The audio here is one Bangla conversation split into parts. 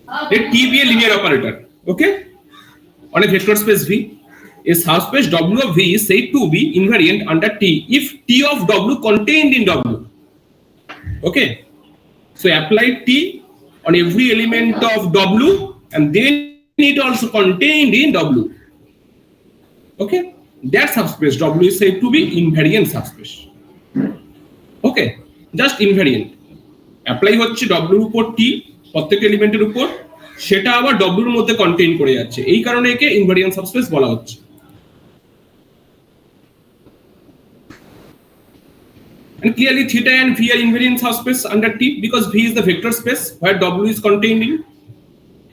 Let T be a linear operator. Okay, on a vector space V, a subspace W of V is said to be invariant under T if T of W contained in W. Okay, so apply T on every element of W, and then it also contained in W. Okay, that subspace W is said to be invariant subspace. Okay, just invariant. Apply হচ্ছে W এর উপর T প্রত্যেক এলিমেন্টের উপর, সেটা আবার W এর মধ্যে কন্টেইন করে যাচ্ছে, এই কারণে একে ইনভ্যারিয়েন্ট সাবস্পেস বলা হচ্ছে। And clearly theta and V are invariant subspace under T because V is the vector space where W is contained in,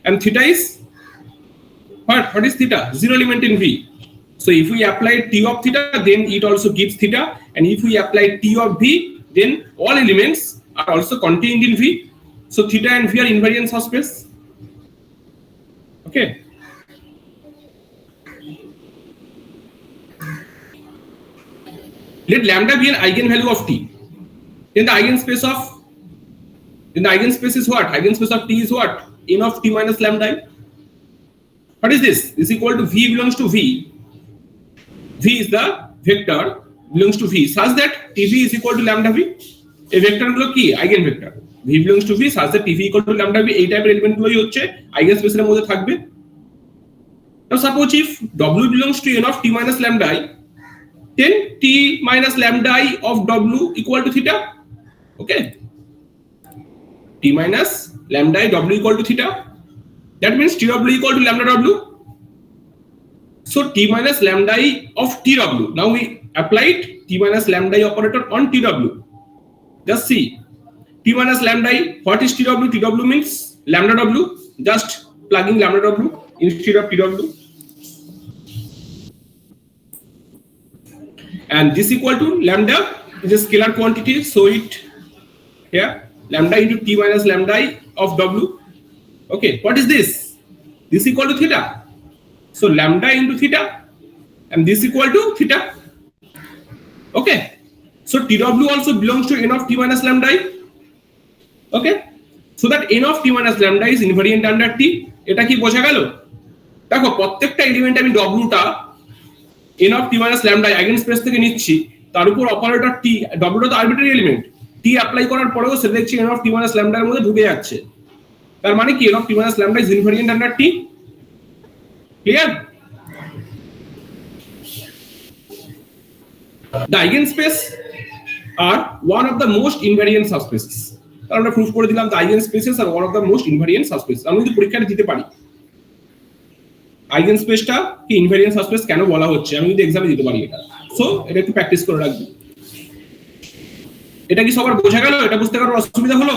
and theta is what is theta? Zero element in V. So if we apply T of theta, then it also gives theta, and if we apply T of V, then all elements are also contained in V. So theta and V are invariant subspace. Okay. Let lambda be an eigenvalue of T. Then the eigenspace is what? Eigenspace of T is what? N of T minus lambda. What is this? This is equal to V belongs to V. V is the vector belongs to V such that TV is equal to lambda V. A vector গুলো কি eigenvector. V belongs to V such that TV equal to lambda V. এই টাইপের এলিমেন্ট গুলোই হচ্ছে eigenspace-এর মধ্যে থাকবে। Now suppose if W belongs to N of T minus lambda I, then T minus lambda I of W equal to theta. Okay, T minus lambda I W equal to theta. That means TW equal to lambda W. So T minus lambda I of TW. Now we applied T minus lambda I operator on TW. Just see T minus lambda I. What is TW? TW means lambda W. Just plugging lambda W instead of TW. And this equal to lambda is a scalar quantity, so it here lambda into T minus lambda I of W. Okay, what is this? This equal to theta. So lambda into theta, and this equal to theta. Okay, so TW also belongs to N of T minus lambda I. Okay, so that N of T minus lambda is invariant under T. এটা কি বোঝা গেল? দেখো প্রত্যেকটা এলিমেন্ট আমি W টা N of T minus lambda eigenspace থেকে নিচ্ছি, তার উপর অপারেটর T, W টা তো আরবিট্রারি এলিমেন্ট, T অ্যাপ্লাই করার পরেও সেটা দেখছি N of T minus lambda এর মধ্যে ঢুকে যাচ্ছে, তার মানে কি N of T minus lambda is invariant under T. Clear? The eigenspace are one of the most invariant subspaces. তাহলে আমরা প্রুফ করে দিলাম the eigenspaces are one of the most invariant subspaces. আমি যদি পরীক্ষাটা দিতে পারি আইগেনস্পেসটা কি ইনভ্যারিয়েন্ট সাবস্পেস কেন বলা হচ্ছে, আমি যদি এক্সামে দিতে পারি এটা, সো এটা একটু প্র্যাকটিস করে রাখবি। এটা কি সবার বোঝা গেল? এটা বুঝতে কারোর অসুবিধা হলো?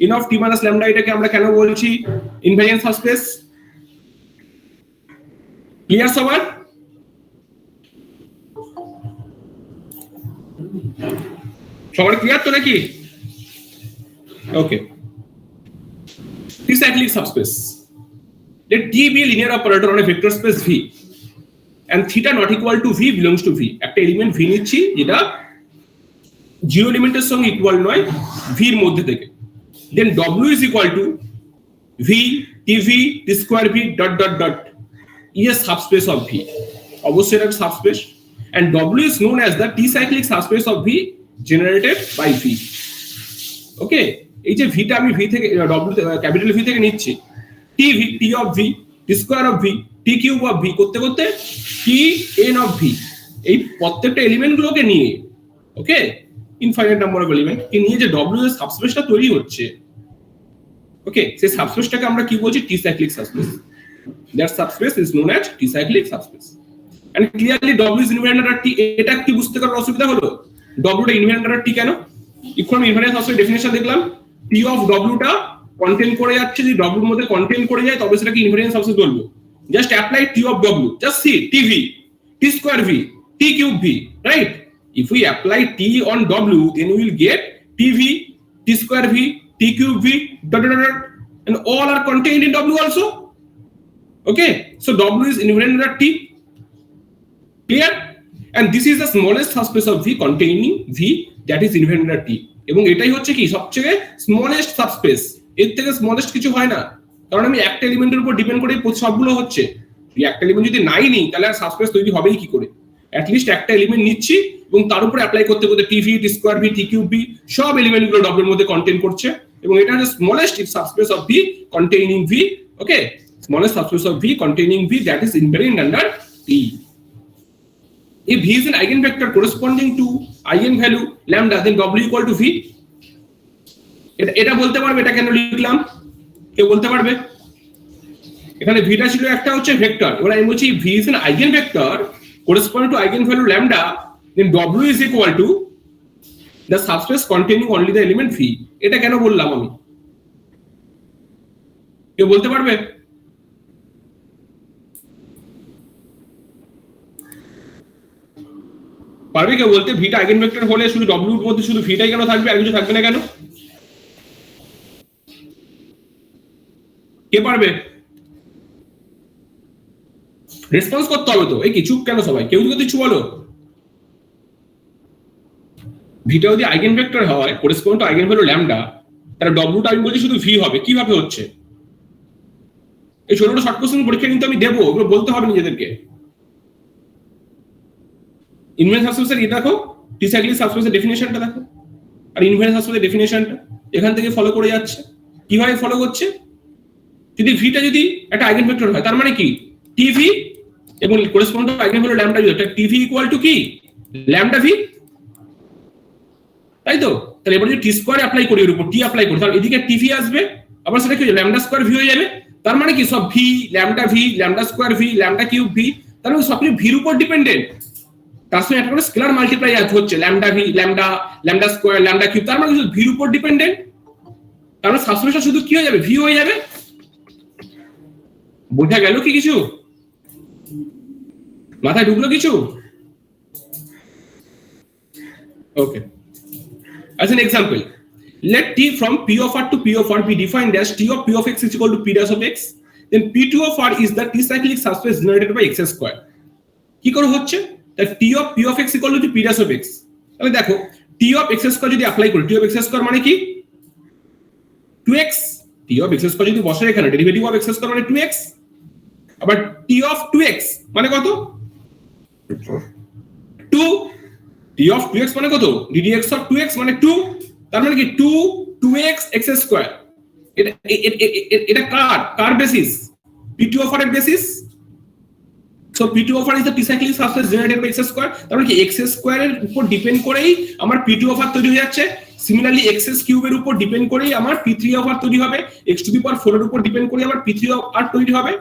N of T minus lambda এটাকে আমরা কেন বলছি ইনভ্যারিয়েন্ট সাবস্পেস? ক্লিয়ার সবার? সবার ক্লিয়ার তো নাকি? ওকে, tricyclic subspace. Let T be a linear operator on a vector space V, and theta not equal to V belongs to V. একটা এলিমেন্ট V নিচ্ছি যেটা জিরো এলিমেন্টের সঙ্গে ইকুয়াল নয় V এর মধ্যে থেকে, then W is equal to V TV T square V dot dot dot is a subspace of V. অবশ্যই এটা subspace, and W is known as the T cyclic subspace of V generated by V. Okay, এই যে V টা আমি V থেকে W ক্যাপিটাল V থেকে নিচ্ছি, T V T of V T square of V T cube of V করতে করতে T n of V, এই প্রত্যেকটা এলিমেন্ট গুলোকে নিয়ে, ওকে, ইনফাইনাইট নাম্বার অফ এলিমেন্ট কে নিয়ে যে W এর সাবস্পেসটা তৈরি হচ্ছে, ওকে, সেই সাবস্পেসটাকে আমরা কি বলছি? T cyclic subspace. That subspace is known as T cyclic subspace. And clearly W is invariant under T. এটা কি বুঝতে কারোর অসুবিধা হলো? W টা invariant under T কেন? এখন আমি invariant subspace ডেফিনিশন দেখলাম, T of W টা কন্টেইন করে যাচ্ছে, যদি W এর মধ্যে কন্টেইন করে যায় তবে সেটাকে ইনভ্যারিয়েন্ট সাবস্পেস বলবো। Just apply T of W, just see TV T square V T cube V, right? If we apply T on W, then we will get TV T square V T cube V dot dot dot, and all are contained in W also. Okay, so W is invariant under T. Clear? And this is the smallest subspace of V containing V that is invariant under T. এবং এটাই হচ্ছে কি সবচেয়ে স্মলেস্ট সাবস্পেস, এর থেকে স্মলেস্ট কিছু হয় না। কারণ আমি একটা এলিমেন্টের উপর ডিপেন্ড করে সবগুলো হচ্ছে। একটা এলিমেন্ট যদি নাই নিই তাহলে আর সাবস্পেস তৈরি হবেই কি করে? অ্যাটলিস্ট একটা এলিমেন্ট নিচ্ছি এবং তার উপরে অ্যাপ্লাই করতে করতে টিভি, টি স্কোয়ার ভি, টি কিউব ভি সব এলিমেন্টগুলো ডব্লিউর মধ্যে কন্টেইন করছে এবং এটা হচ্ছে smallest subspace of V containing V. Okay, smallest subspace of V containing V that is invariant under P. If V is an eigenvector corresponding to eigenvalue lambda, then W equal to V. এটা বলতে পারবে এটা কেন লিখলাম? কেউ বলতে পারবে? এখানে ভিটা ছিল একটা হচ্ছে ভেক্টর, এবার আমি বলছি V is an eigenvector corresponding to eigenvalue lambda, then W is equal to the subspace containing only the element V. এটা কেন বললাম আমি? কেউ বলতে পারবে? পারবে কেউ বলতে? ভিটা আইগেনভেক্টর হলে শুধু ডব্লিউ এর মধ্যে শুধু ভিটাই কেন থাকবে, আর কিছু থাকবে না কেন? কে পারবে? রেসপন্স করতে হবে তো। এই কি চুপ কেন সবাই? কেউ যদি কিছু বলো। ভিটা যদি আইগেনভেক্টর হয় করেসপন্ড টু আইগেনভ্যালু ল্যামডা, তাহলে ডব্লিউটা আমি বলছি শুধু ভি হবে। কিভাবে হচ্ছে? এই ছোট ছোট শর্ট কোশ্চেন পরীক্ষা কিন্তু আমি দেবো, ওগুলো বলতে হবে নিজেদেরকে। ইনভারিয়ান্ট সাবস্পেসের এটা দেখো, টি সাইক্লিক সাবস্পেসের ডেফিনিশনটা দেখো, আর ইনভারিয়ান্ট সাবস্পেসের ডেফিনিশনটা এখান থেকে ফলো করে যাচ্ছে। কিভাবে ফলো করছে? যদি ভিটা যদি একটা আইগেনভেক্টর হয় তার মানে কি টিভি এবং করেসপন্ড টু আইগেনভ্যালু ল্যামডা যদি একটা টিভি ইকুয়াল টু কি ল্যামডা ভি, তাই তো? তাহলে এবার যদি টি স্কয়ার অ্যাপ্লাই করি এর উপর টি অ্যাপ্লাই করি তাহলে এদিকে টিভি আসবে, আবার সেটা কি ল্যামডা স্কয়ার ভি হয়ে যাবে। তার মানে কি সব V lambda square V lambda cube V, তার মানে সবকিছু ভির উপর ডিপেন্ডেন্ট। তার সঙ্গে একটা করে স্কেলার মাল্টিপ্লাই হচ্ছে lambda V lambda square lambda cube, তার মানে ভির উপর ডিপেন্ডেন্ট। তার মানে সাবস্পেসটা শুধু কি হয়ে যাবে? ভি হয়ে যাবে। বোঝা গেল কি কিছু? মাথায় ঢুকলো কিছু? ওকে, as an example, let T from P of R to P of R be defined as T of P of X is equal to P dash of X, then P2 of R is the T cyclic subspace generated by X square. কি করে হচ্ছে? that T of P of X equal to P dash of X. তাহলে দেখো T of X square যদি অ্যাপ্লাই করি, T of X square মানে কি 2x, T of X square যদি বসাই এখানে ডেরিভেটিভ অফ X square মানে 2x, আবার T of 2x মানে কত 2, T of 2x মানে কত ddx of 2x মানে 2, তার মানে কি 2x x স্কয়ার। এটা কার বেসিস? P2 of R এর basis. So P2 of R is the t-cyclic subspace generated by x square, তার মানে কি x স্কয়ার এর উপর ডিপেন্ড করেই আমার P2 of R তৈরি হয়ে যাচ্ছে। সিমিলারলি x কিউব এর উপর ডিপেন্ড করেই আমার P3 of R তৈরি হবে, x টু দি পাওয়ার 4 এর উপর ডিপেন্ড করে আমার P3 of R তৈরি হবে।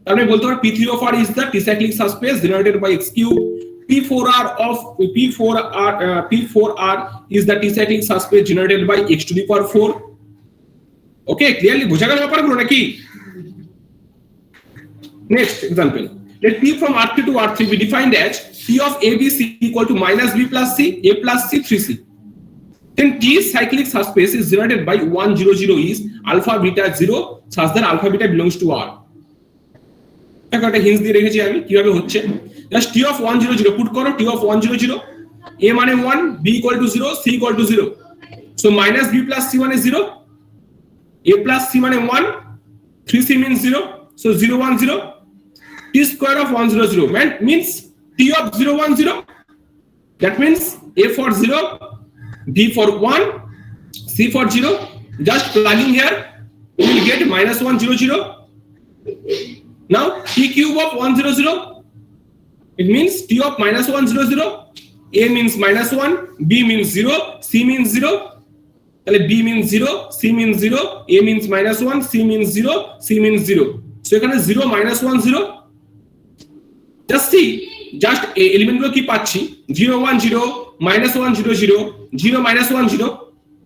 তার মানে বলতে পারো P3 of R is the t-cyclic subspace generated by x cube, P4R is the t-cyclic subspace generated by x to the power 4. Okay, clearly বোঝা গেল ব্যাপারগুলো নাকি? Next example, let P from R3 to R3 be defined as P of A B C equal to minus B plus C, A plus C, 3C. Then T cyclic subspace is generated by 1 0 0 is alpha beta 0 such that alpha beta belongs to R. একটা হিন্টস দিয়ে রেখেছি আমি কিভাবে হচ্ছে। জাস্ট T of 1 0 0 পুট করো, T of 1 0 0, A মানে 1, B equal to 0, C equal to 0, so minus B plus C মানে 0, A plus C মানে 1, 3C means 0, so 0 1 0, T square of 1 0 0 means T of 0 1 0, that means A for 0, B for 1, C for 0, just plugging here we will get minus 1 0 0. Now T cube of 1 0 0, it means T of minus 1 0 0, A means minus 1, B means 0, C means 0, তাহলে B means 0, C means 0, A means minus 1, C means 0, C means 0, so এখানে 0 minus 1 0, just see, just element গুলো কি পাচ্ছি 0 1 0, minus 1 0 0, 0 minus 1 0,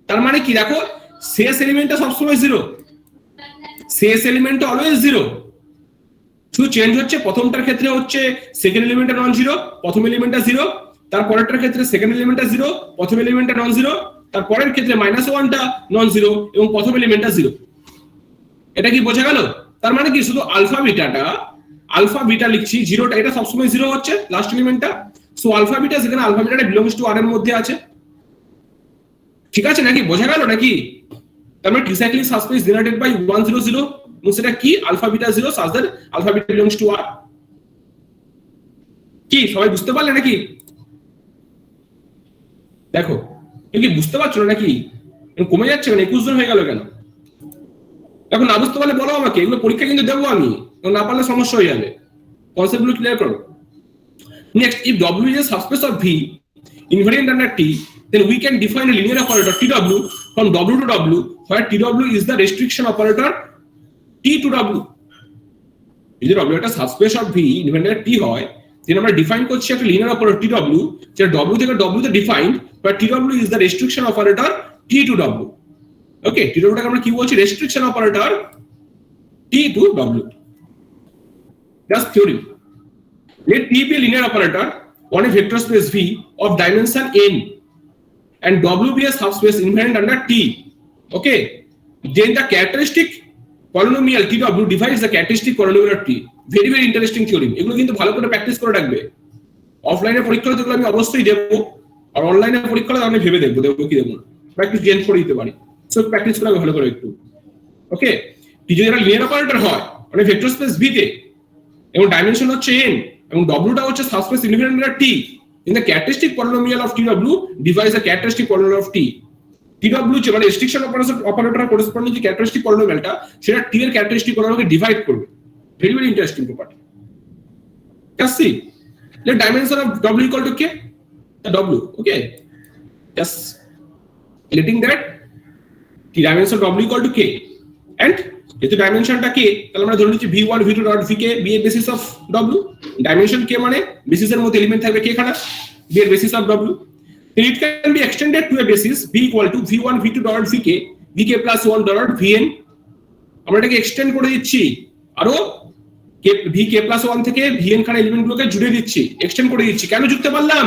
তার মানে কি দেখো শেষ এলিমেন্টটা সবসময় 0, শেষ এলিমেন্টটা অলওয়েজ 0, শুধু চেঞ্জ হচ্ছে প্রথমটার ক্ষেত্রে হচ্ছে সেকেন্ড এলিমেন্টটা নন জিরো, প্রথম এলিমেন্টটা 0, তারপরেরটার ক্ষেত্রে সেকেন্ড এলিমেন্টটা 0, প্রথম এলিমেন্টটা নন জিরো, তারপরের ক্ষেত্রে -1টা নন জিরো এবং প্রথম এলিমেন্টটা 0। এটা কি বোঝা গেল? তার মানে কি শুধু আলফা বিটা লিখছি, 0টা এটা সবসময় 0 হচ্ছে লাস্ট এলিমেন্টটা, সো আলফা বিটা যেখানে আলফা বিটাটা বিলংস টু আর এর মধ্যে আছে। ঠিক আছে নাকি? বোঝা গেল নাকি? তার মানে tricyclic subspace generated by 1 0 0 এবং সেটা কি alpha beta 0 such that alpha beta belongs to R কি সবাই বুঝতে পারলে নাকি দেখো তুমি কি বুঝতে পারছো নাকি কমে যাচ্ছে কেন 21 জন হয়ে গেল কেন এখন না বুঝতে পারলে বলো আমাকে এগুলো পরীক্ষা কিন্তু দেবো আমি না পারলে সমস্যা হয়ে যাবে কনসেপ্টগুলো ক্লিয়ার করো next if W is a subspace of V invariant under T then we can define a linear operator TW from W to W where TW is the restriction operator T to W যদি W একটা subspace of V inventor T হয় then আমরা ডিফাইন করছি একটা লিনিয়ার অপারেটর TW যেটা W থেকে W তে defined where TW is the restriction operator T to W okay TW টাকে আমরা কি বলছি restriction operator T to W that's theory let T be a linear operator on a vector space V of dimension n and W be a subspace invariant under T okay then the characteristic polynomial TW divides the characteristic polynomial of T very very interesting theorem এগুলো কিন্তু ভালো করে প্র্যাকটিস করে রাখবে অফলাইনে পরীক্ষা হলে আমি অবশ্যই দেব আর অনলাইনে পরীক্ষা হলে আমি ভেবে দেখব কি দেব বা একটু চেঞ্জ করে দিতে পারি সো প্র্যাকটিস করে ভালো করে একটু ওকে T যদি একটা লিনিয়ার অপারেটর হয় মানে ভেক্টর স্পেস V তে এবং ডাইমেনশন হচ্ছে n এবং W টা হচ্ছে subspace invariant under T in the characteristic polynomial of TW divides the characteristic polynomial of T TW যে মানে রেস্ট্রিকশন অপারেটর করেসপন্ডিং যে ক্যারেক্টারিস্টিক পলিনোমিয়ালটা সেটা T এর ক্যারেক্টারিস্টিক পলিনোমিয়ালকে ডিভাইড করবে very very interesting property just see let dimension of W equal to K the W okay just letting that T dimension of W equal to K and যেহেতু ডাইমেনশনটা K তাহলে আমরা ধরে নিচ্ছি V1 V2 dot Vk B এর basis of W dimension K মানে বেসিসের মধ্যে এলিমেন্ট থাকবে K খানা B এর basis of W then it can be extended to a basis B equal to V1 V2 dot Vk Vk plus 1 dot Vn আমরা এটাকে এক্সটেন্ড করে দিচ্ছি আরো Vk plus 1 থেকে Vn খানা এলিমেন্টগুলোকে জুড়ে দিচ্ছি এক্সটেন্ড করে দিচ্ছি কেন জুড়তে পারলাম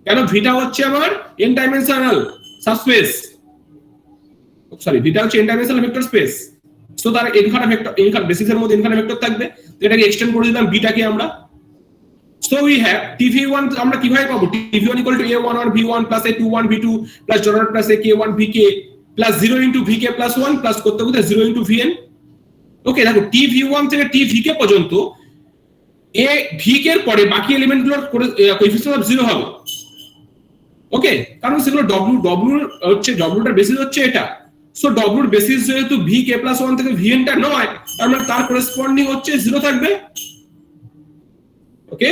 কেন ভিটা হচ্ছে আমার n ডাইমেনশনাল সাবস্পেস সরি ভিটা হচ্ছে n dimensional vector space so তার n খানা ভেক্টর n খানা বেসিসের মধ্যে n খানা ভেক্টর থাকবে তো এটাকে এক্সটেন্ড করে দিলাম বিটাকে আমরা সো উই হ্যাভ tv1 আমরা কিভাবে পাবো tv1 a11 v1 plus a21 v2 plus dot plus ak1 vk plus 0 into vk plus 1 plus করতে করতে 0 into vn ওকে দেখো tv1 থেকে tvk পর্যন্ত a vk এর পরে বাকি এলিমেন্টগুলোর কোএফিসিয়েন্ট অফ 0 হবে ওকে কারণ সেগুলো w হচ্ছে w টার বেসিস হচ্ছে এটা সো w এর বেসিস যেহেতু vk plus 1 থেকে vn টা নয় তার মানে তার করেসপন্ডিং হচ্ছে 0 থাকবে okay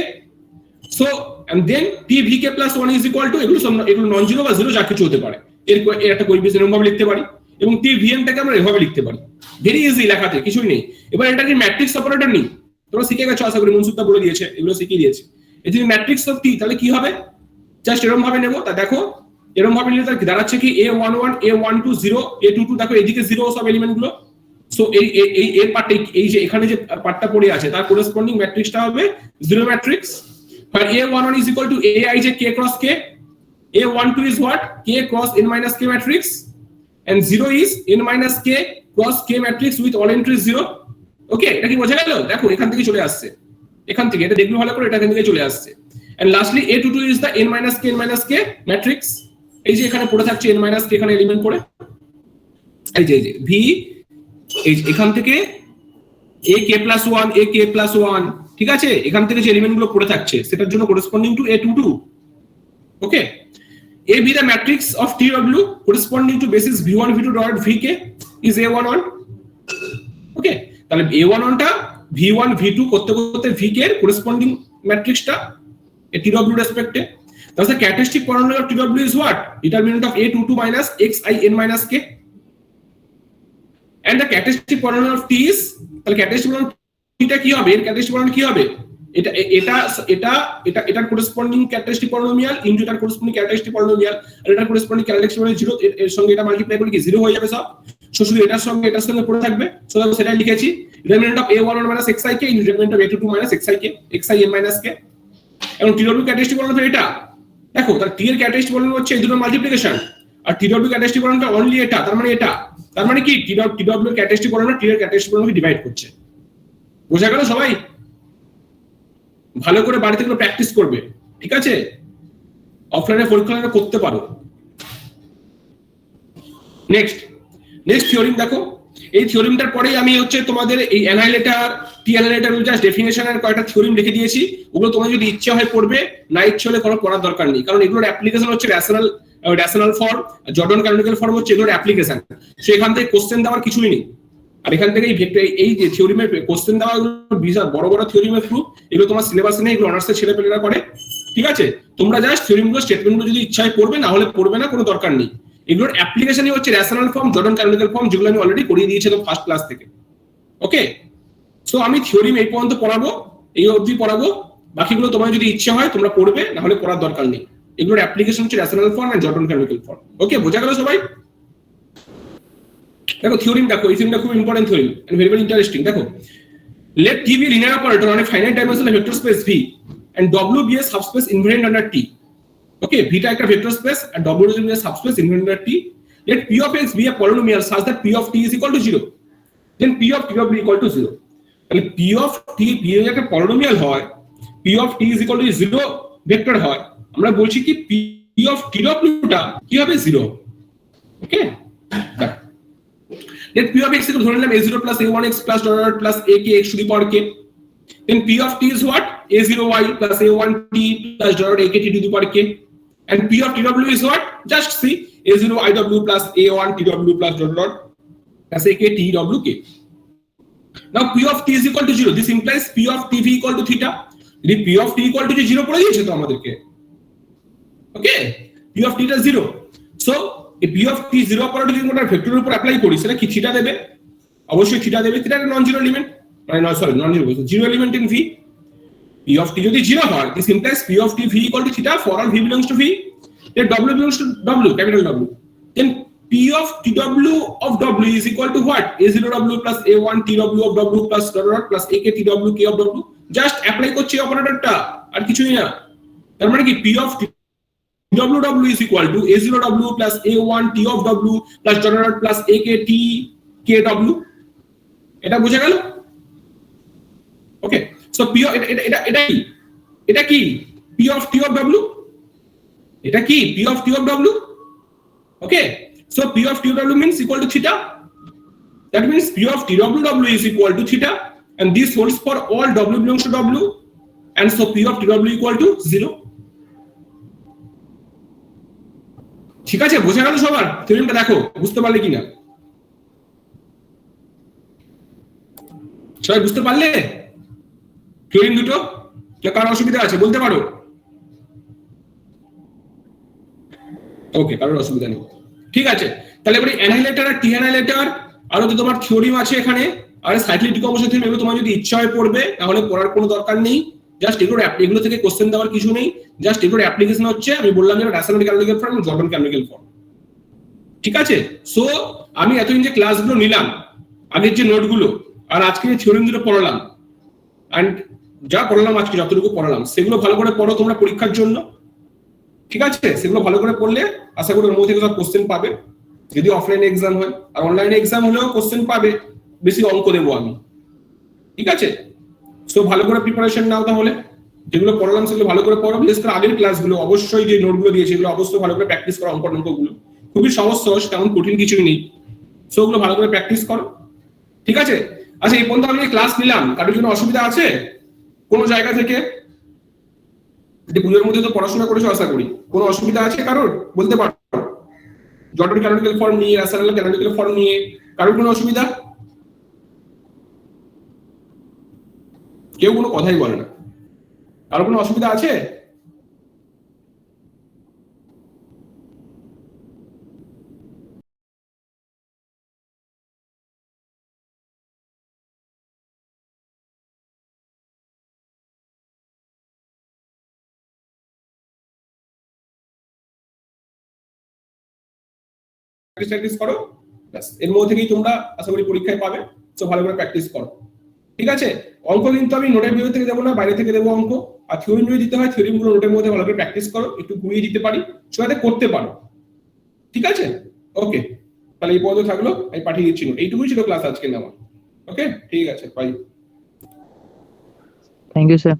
so and then tvk plus 1 is equal to এগুলো নন জিরো বা জিরো যা কিছু হতে পারে এর একটা কোএফিসিয়েন্ট এরকম লিখতে পারি এবং tvn টাকে আমরা এভাবে লিখতে পারি ভেরি ইজি লেখাতে কিছুই নেই এবার এটা কি ম্যাট্রিক্স অপারেটর নেই তোমরা শিখে গেছো আশা করি মনসুরদা বলে দিয়েছে এগুলো শিখিয়ে দিয়েছে এই যদি ম্যাট্রিক্স অফ t তাহলে কি হবে জাস্ট এরকম ভাবে নেব তা দেখো এরকম ভাবে নিলে তার দাঁড়াচ্ছে কি a11 a12 0 a22 দেখো এদিকে 0 সব এলিমেন্ট গুলো সো এই এর পার্টে এই যে এখানে যে পার্টটা পড়ে আছে তার করেসপন্ডিং ম্যাট্রিক্সটা হবে 0 matrix where a11 is equal to ai j k cross k a12 is what k cross n minus k matrix and 0 is n minus k cross k matrix with all entries 0 ওকে এটা কি বোঝা গেল দেখো এখান থেকে চলে আসছে এখান থেকে এটা দেখলে ভালো করে এটা এখান থেকে চলে আসছে and lastly a22 is the n minus k matrix এই যে এখানে পড়ে থাকছে n minus k এখানে এলিমেন্ট পড়ে এই যে v এই এখান থেকে ak plus 1 ak plus 1 ঠিক আছে এখান থেকে যে এলিমেন্ট গুলো পড়ে থাকছে সেটার জন্য corresponding to a22 okay a be the matrix of tw corresponding to basis v1 v2 dot vk is a11 okay তাহলে a11 টা v1 v2 করতে করতে vk এর করেসপন্ডিং ম্যাট্রিক্সটা tw রেসপেক্টে thus the characteristic polynomial of tw is what determinant of a22 minus xin minus k and the characteristic polynomial of t is তাহলে characteristic polynomial এটা কি হবে এর characteristic polynomial কি হবে এটার corresponding characteristic polynomial into এটার corresponding characteristic polynomial আর এটার corresponding characteristic polynomial 0 এর সঙ্গে এটা মাল্টিপ্লাই করলে কি 0 হয়ে যাবে সব সো শুধু এটার সঙ্গে পড়ে থাকবে সো দেখো সেটা লিখেছি determinant of a11 minus xik into determinant of a22 minus xik xin minus k এবং tw characteristic polynomial এটা দেখো তার t এর characteristic polynomial হচ্ছে এই দুটোর মাল্টিপ্লিকেশন আর tw characteristic polynomial অনলি এটা তার মানে কি tw characteristic polynomial t এর characteristic polynomial ডিভাইড করছে বোঝা গেল সবাই ভালো করে বাড়িতে গুলো প্র্যাকটিস করবে ঠিক আছে অফলাইনে পরীক্ষা করতে পারো নেক্সট নেক্সট থিওরিম দেখো, এই থিওরিমটার পরেই আমি হচ্ছে তোমাদের এই অ্যানাইলেটার টি অ্যানাইলেটার জাস্ট ডেফিনেশনের কয়েকটা থিওরিম লিখে দিয়েছি, ওগুলো তোমার যদি ইচ্ছা হয় পড়বে, না ইচ্ছা হলে কোনো পড়ার দরকার নেই, কারণ এগুলোর অ্যাপ্লিকেশন হচ্ছে rational form, Jordan canonical form হচ্ছে এগুলোর অ্যাপ্লিকেশন। সো এখান থেকে কোশ্চেন দেওয়ার কিছুই নেই, আর এখান থেকে এই যে থিওরিমের কোশ্চেন দেওয়া বিশাল বড় বড় থিওরিমের প্রুফ, এগুলো তোমার সিলেবাসে নেই, এগুলো অনার্সের ছেলেপেলেরা করে। ঠিক আছে, তোমরা জাস্ট থিওরিমগুলো স্টেটমেন্টগুলো যদি ইচ্ছা হয় পড়বে, না হলে পড়বে না, কোনো দরকার নেই। এগুলোর অ্যাপ্লিকেশনই হচ্ছে rational form, Jordan canonical form, যেগুলো আমি অলরেডি করিয়ে দিয়েছিলাম ফার্স্ট ক্লাস থেকে। ওকে, সো আমি থিওরিম এই পর্যন্ত পড়াবো, এই অবধি পড়াবো, বাকিগুলো তোমার যদি ইচ্ছা হয় তোমরা পড়বে, না হলে পড়ার দরকার নেই। এগুলোর অ্যাপ্লিকেশন হচ্ছে rational form and Jordan canonical form. Okay, বোঝা গেল সবাই? দেখো থিওরিম দেখো, এই থিওরিমটা খুব important theorem and very very interesting. দেখো, let T be a linear operator on a finite dimensional vector space V and W be a subspace invariant under T. Okay, V টা একটা vector space and W is a subspace invariant under T. Let P of X be a polynomial such that P of T is equal to 0. Then P of TW equal to 0. তাহলে P of T এর একটা পলিনোমিয়াল হয়, P of T is equal to 0 vector হয়, আমরা বলছি কি P of TW টা কি হবে 0। ওকে, let P of X equal ধরে নিলাম a0 plus a1x plus dot plus ak x to the power k. Then P of T is what? a0y plus a1t plus dot ak t to the power k. And P of TW is what? Just see a0iw plus a1tw plus dot plus ak tw k. Now P of T is equal to 0. This implies P of TV equal to theta. যদি P of T equal to 0 পড়ে দিয়েছে তো আমাদেরকে। ওকে, P of T is 0. So এই P of T 0 অপারেটর যদি আমরা ভেক্টরের উপর অ্যাপ্লাই করি, সেটা কি থিটা দেবে? অবশ্যই থিটা দেবে। থিটা একটা নন জিরো এলিমেন্ট, মানে নন জিরো বলছি, zero element in V। P of T যদি 0 হয়, this implies P of T V equal to theta for all V belongs to V. Then W belongs to W, capital W. Then P of TW of W is equal to what? A0W plus A1TW of W plus dot plus AKTW K of W. Just apply করছি অপারেটরটা, আর কিছুই না। তার মানে কি P of TW is equal to A0W plus A1T of W plus dot plus AKT KW. এটা বুঝে গেল? ওকে, সো P of এটা কি P of T of W, এটা কি P of T of W. Okay, so P of TW means equal to theta. That means P of TW is equal to theta, and this holds for all W belongs to W, and so P of TW equal to 0. ঠিক আছে, বোঝা গেল সবার? থিওরিমটা দেখো, বুঝতে পারলে কিনা সবাই? বুঝতে পারলে থিওরিম দুটো? কারো অসুবিধা আছে বলতে পারো? ওকে, কারোর অসুবিধা নেই, ঠিক আছে। তাহলে এবারে অ্যানাইলেটার আর টি অ্যানাইলেটার, আরো তো তোমার থিওরিম আছে এখানে, আর সাইক্লিক ডিকম্পোজিশন থিওরিম, এগুলো তোমার যদি ইচ্ছা হয় পড়বে, তাহলে পড়ার কোনো দরকার নেই। জাস্ট এগুলো থেকে কোশ্চেন দেওয়ার কিছু নেই, জাস্ট এগুলোর অ্যাপ্লিকেশন হচ্ছে, আমি বললাম যে rational canonical form, Jordan canonical form. ঠিক আছে, সো আমি এতদিন যে ক্লাসগুলো নিলাম, আগের যে নোটগুলো, আর আজকে যে থিওরিমগুলো পড়ালাম, এন্ড যা পড়ালাম আজকে, যতটুকু পড়ালাম, সেগুলো ভালো করে পড়ো তোমরা পরীক্ষার জন্য। ঠিক আছে, সেগুলো ভালো করে পড়লে আশা করি ওর মধ্যে থেকে সব কোশ্চেন পাবে, যদি অফলাইনে এক্সাম হয়। আর অনলাইনে এক্সাম হলেও কোশ্চেন পাবে, বেশি অঙ্ক দেবো আমি। ঠিক আছে, সো ভালো করে প্রিপারেশন নাও তাহলে, যেগুলো পড়ালাম সেগুলো ভালো করে পড়ো। বিশেষ করে আগের ক্লাসগুলো, অবশ্যই যে নোটগুলো দিয়েছে এগুলো অবশ্যই ভালো করে প্র্যাকটিস করো। অঙ্কগুলো খুবই সহজ সহজ, তেমন কঠিন কিছুই নেই, সো ওগুলো ভালো করে প্র্যাকটিস করো। ঠিক আছে, আচ্ছা এই পর্যন্ত আমি ক্লাস নিলাম, কারোর জন্য অসুবিধা আছে কোনো জায়গা থেকে? পুজোর মধ্যে তো পড়াশোনা করেছো আশা করি, কোনো অসুবিধা আছে কারোর বলতে পারো? জর্ডন ক্যানোনিক্যাল ফর্ম নিয়ে, রেশনাল ক্যানোনিক্যাল ফর্ম নিয়ে কারোর কোনো অসুবিধা? কেউ কোনো কথাই বলে না, কারোর কোনো অসুবিধা আছে? প্র্যাকটিস করো, এর মধ্যে থেকেই তোমরা আশা করি পরীক্ষায় পাবে। তো ভালো করে প্র্যাকটিস করো। ঠিক আছে, অঙ্ক কিন্তু আমি নোটের ভিতর থেকে দেবো না, বাইরে থেকে দেবো অঙ্ক। আর থিওরিম যদি দিতে হয়, থিওরিম গুলো নোটের মধ্যে ভালো করে প্র্যাকটিস করো, একটু ঘুরিয়ে দিতে পারি, সেটাতে করতে পারো। ঠিক আছে, ওকে, তাহলে এই পর্যন্ত থাকলো, আমি পাঠিয়ে দিচ্ছি নোট। এইটুকুই ছিল ক্লাস আজকে নেওয়া। ওকে, ঠিক আছে, বাই। Thank you sir.